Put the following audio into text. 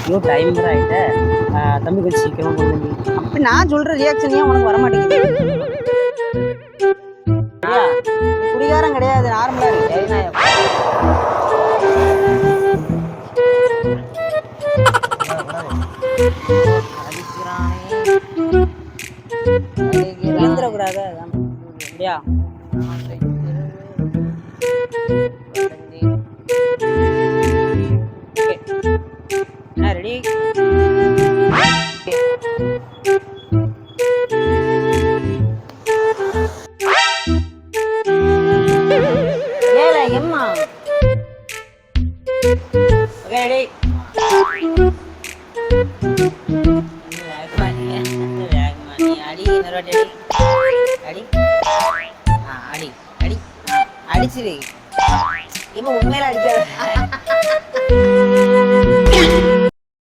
ஐயோ டைம் வேற ஆயிட்ட. தம்பி கொஞ்சம் சீக்கிரமா போடு தம்பி. அப்படி நான் சொல்ற ரியாக்ஷன் ஏன் உனக்கு வர மாட்டேங்குது? சரியா? நீ குடிகாரம் கிடையாது, நார்மலா இருக்கு. சரி நான் விழுந்துடக்கூடாது அப்படியா? ரெடி